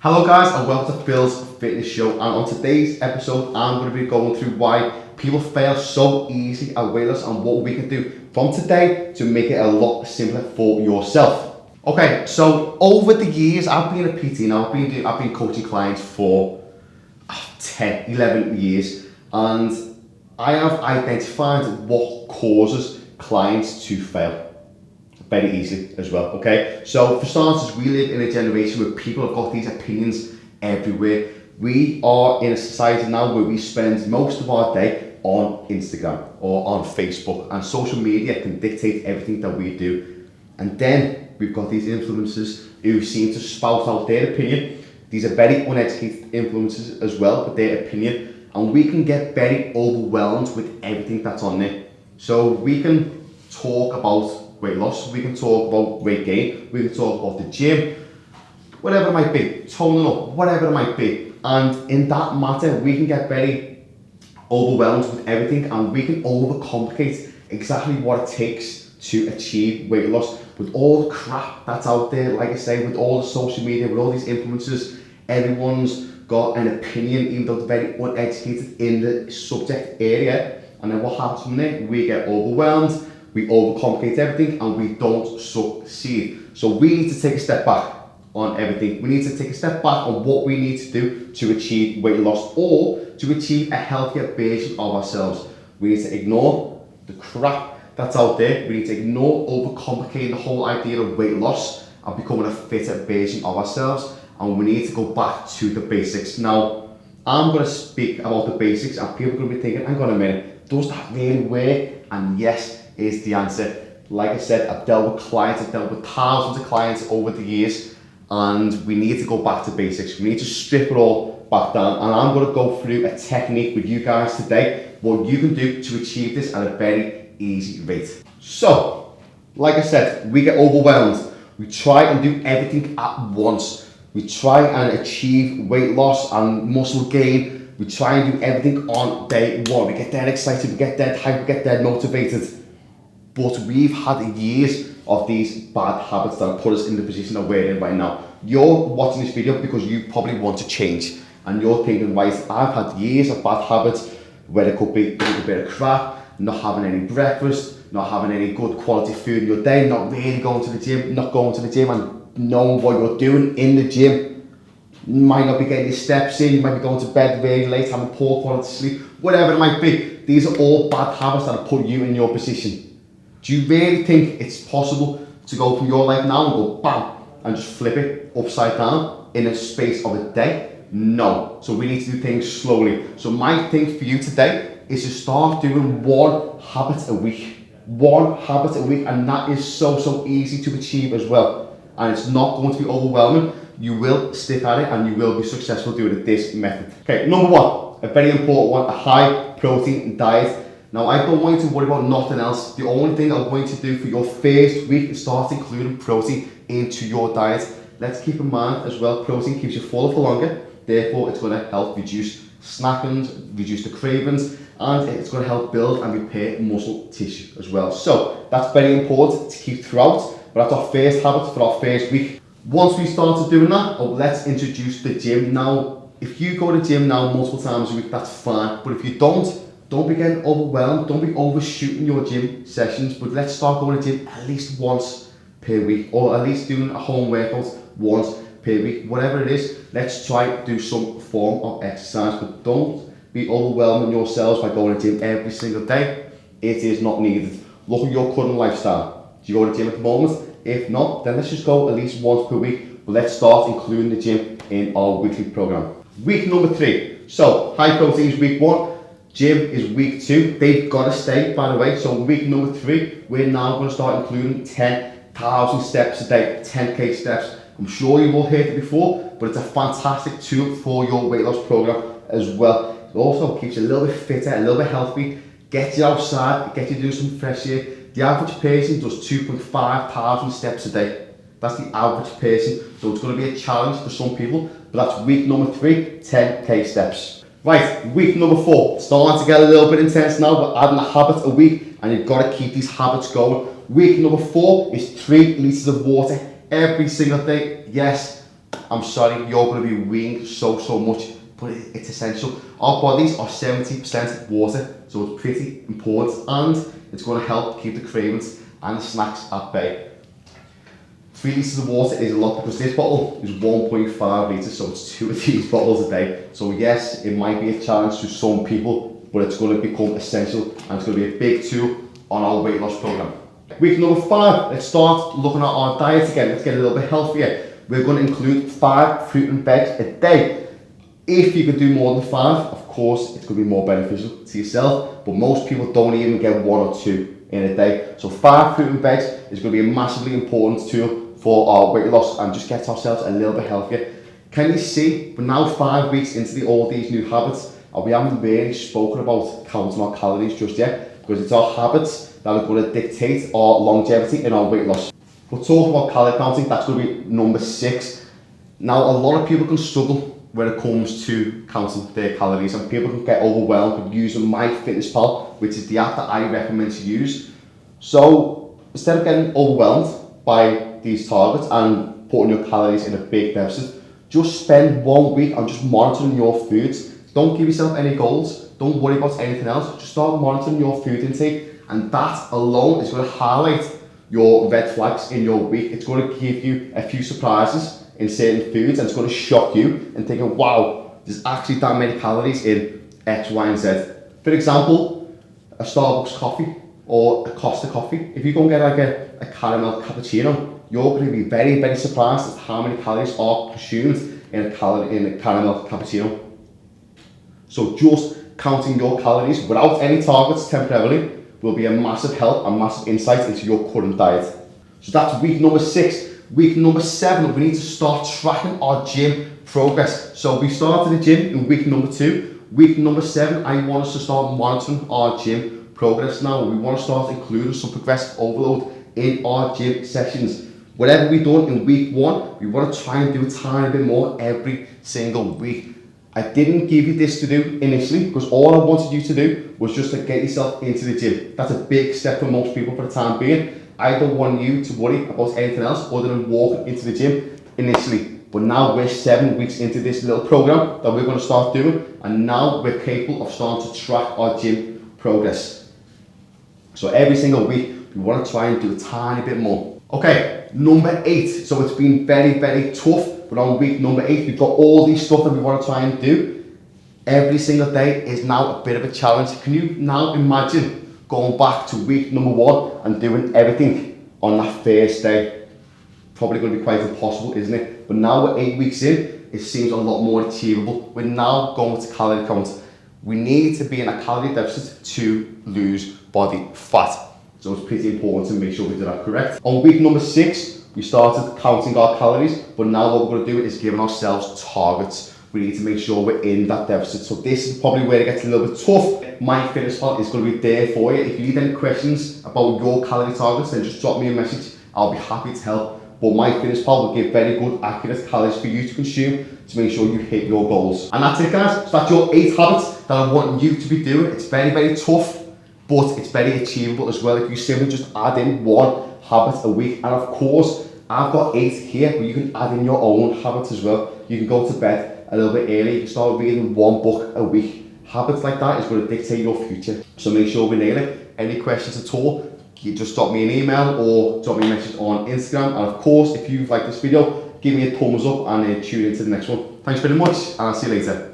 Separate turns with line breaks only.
Hello guys and welcome to Phil's Fitness Show, and on today's episode I'm going to be going through why people fail so easily at weight loss and what we can do from today to make it a lot simpler for yourself. Okay, so over the years I've been a PT now, I've been coaching clients for 10, 11 years, and I have identified what causes clients to fail very easily as well, okay? So for starters, we live in a generation where people have got these opinions everywhere. We are in a society now where we spend most of our day on Instagram or on Facebook, and social media can dictate everything that we do. And then we've got these influencers who seem to spout out their opinion. These are very uneducated influencers as well with their opinion, and we can get very overwhelmed with everything that's on there. So we can talk about weight loss, we can talk about weight gain, we can talk about the gym, whatever it might be, toning up, whatever it might be. And in that matter, we can get very overwhelmed with everything, and we can overcomplicate exactly what it takes to achieve weight loss with all the crap that's out there. Like I say, with all the social media, with all these influencers, everyone's got an opinion, even though they're very uneducated in the subject area. And then what happens from there? We get overwhelmed, we overcomplicate everything, and we don't succeed. So we need to take a step back on everything. We need to take a step back on what we need to do to achieve weight loss or to achieve a healthier version of ourselves. We need to ignore the crap that's out there. We need to ignore overcomplicating the whole idea of weight loss and becoming a fitter version of ourselves. And we need to go back to the basics. Now, I'm going to speak about the basics, and people are going to be thinking, hang on a minute, does that really work? And yes, is the answer. Like I said, I've dealt with clients, I've dealt with thousands of clients over the years, and we need to go back to basics. We need to strip it all back down, and I'm going to go through a technique with you guys today, what you can do to achieve this at a very easy rate. So, like I said, we get overwhelmed. We try and do everything at once. We try and achieve weight loss and muscle gain. We try and do everything on day one. We get dead excited, we get dead hyped, we get dead motivated. But we've had years of these bad habits that have put us in the position that we're in right now. You're watching this video because you probably want to change, and you're thinking, right, I've had years of bad habits where it could be eating a bit of crap, not having any breakfast, not having any good quality food in your day, not really going to the gym, not going to the gym and knowing what you're doing in the gym. You might not be getting your steps in, you might be going to bed very late, having poor quality sleep, whatever it might be. These are all bad habits that have put you in your position. Do you really think it's possible to go from your life now and go bam and just flip it upside down in a space of a day? No. So we need to do things slowly. So my thing for you today is to start doing one habit a week. One habit a week, and that is so easy to achieve as well. And it's not going to be overwhelming. You will stick at it and you will be successful doing it this method. Okay, number one, a very important one, a high protein diet. Now, I don't want you to worry about nothing else. The only thing I'm going to do for your first week is start including protein into your diet. Let's keep in mind as well, protein keeps you fuller for longer. Therefore, it's going to help reduce snackings, reduce the cravings, and it's going to help build and repair muscle tissue as well. So that's very important to keep throughout. But that's our first habit for our first week. Once we started doing that, let's introduce the gym. Now, if you go to the gym now multiple times a week, that's fine. But if you don't be getting overwhelmed, don't be overshooting your gym sessions, but let's start going to the gym at least once per week, or at least doing a home workout once per week. Whatever it is, let's try to do some form of exercise, but don't be overwhelming yourselves by going to the gym every single day. It is not needed. Look at your current lifestyle. Do you go to the gym at the moment? If not, then let's just go at least once per week, but let's start including the gym in our weekly program. Week number 3. So high protein is week 1. Gym is week 2. They've got to stay, by the way. So week number 3, we're now going to start including 10,000 steps a day, 10k steps. I'm sure you've all heard it before, but it's a fantastic tool for your weight loss program as well. It also keeps you a little bit fitter, a little bit healthy, gets you outside, gets you to do some fresh air. The average person does 2,500 steps a day. That's the average person. So it's going to be a challenge for some people, but that's week number 3, 10k steps. Right, week number 4, starting to get a little bit intense now. We're adding a habit a week, and you've got to keep these habits going. Week number 4 is 3 litres of water every single day. Yes, I'm sorry, you're going to be weighing so much, but it's essential. Our bodies are 70% water, so it's pretty important, and it's going to help keep the cravings and the snacks at bay. 3 litres of water is a lot because this bottle is 1.5 litres, so it's 2 of these bottles a day. So yes, it might be a challenge to some people, but it's going to become essential and it's going to be a big tool on our weight loss program. Week number 5, let's start looking at our diet again. Let's get a little bit healthier. We're going to include 5 fruit and veg a day. If you can do more than 5, of course, it's going to be more beneficial to yourself, but most people don't even get 1 or 2 in a day. So 5 fruit and veg is going to be a massively important tool for our weight loss and just get ourselves a little bit healthier. Can you see, we're now 5 weeks into all these new habits, and we haven't really spoken about counting our calories just yet, because it's our habits that are going to dictate our longevity in our weight loss. We'll talk about calorie counting, that's going to be number 6. Now, a lot of people can struggle when it comes to counting their calories, and people can get overwhelmed with using MyFitnessPal, which is the app that I recommend to use. So, instead of getting overwhelmed by these targets and putting your calories in a big deficit, just spend 1 week on just monitoring your foods. Don't give yourself any goals, don't worry about anything else, just start monitoring your food intake, and that alone is going to highlight your red flags in your week. It's going to give you a few surprises in certain foods, and it's going to shock you and thinking, wow, there's actually that many calories in X, Y, and Z. For example, a Starbucks coffee or a Costa coffee. If you go and get like a caramel cappuccino, you're going to be very surprised at how many calories are consumed in a caramel cappuccino. So just counting your calories without any targets temporarily will be a massive help and massive insight into your current diet. So that's week number 6. Week number 7, we need to start tracking our gym progress. So we started the gym in week number 2. Week number 7, I want us to start monitoring our gym progress now. We want to start including some progressive overload in our gym sessions. Whatever we've done in week 1, we want to try and do a tiny bit more every single week. I didn't give you this to do initially because all I wanted you to do was just to get yourself into the gym. That's a big step for most people for the time being. I don't want you to worry about anything else other than walking into the gym initially. But now we're 7 weeks into this little program that we're going to start doing, and now we're capable of starting to track our gym progress. So every single week, we want to try and do a tiny bit more. Okay, number 8. So it's been very tough, but on week number 8, we've got all these stuff that we want to try and do. Every single day is now a bit of a challenge. Can you now imagine going back to week number 1 and doing everything on that first day? Probably going to be quite impossible, isn't it? But now we're 8 weeks in, it seems a lot more achievable. We're now going to calorie count. We need to be in a calorie deficit to lose body fat. So it's pretty important to make sure we do that correct. On week number 6, we started counting our calories, but now what we're going to do is giving ourselves targets. We need to make sure we're in that deficit. So this is probably where it gets a little bit tough. MyFitnessPal is going to be there for you. If you need any questions about your calorie targets, then just drop me a message. I'll be happy to help. But MyFitnessPal will give very good, accurate calories for you to consume to make sure you hit your goals. And that's it, guys. So that's your 8 habits that I want you to be doing. It's very tough, but it's very achievable as well if you simply just add in 1 habit a week. And of course, I've got 8 here, but you can add in your own habits as well. You can go to bed a little bit early. You can start reading 1 book a week. Habits like that is going to dictate your future. So make sure we nail it. Any questions at all, you just drop me an email or drop me a message on Instagram. And of course, if you've liked this video, give me a thumbs up and tune into the next one. Thanks very much, and I'll see you later.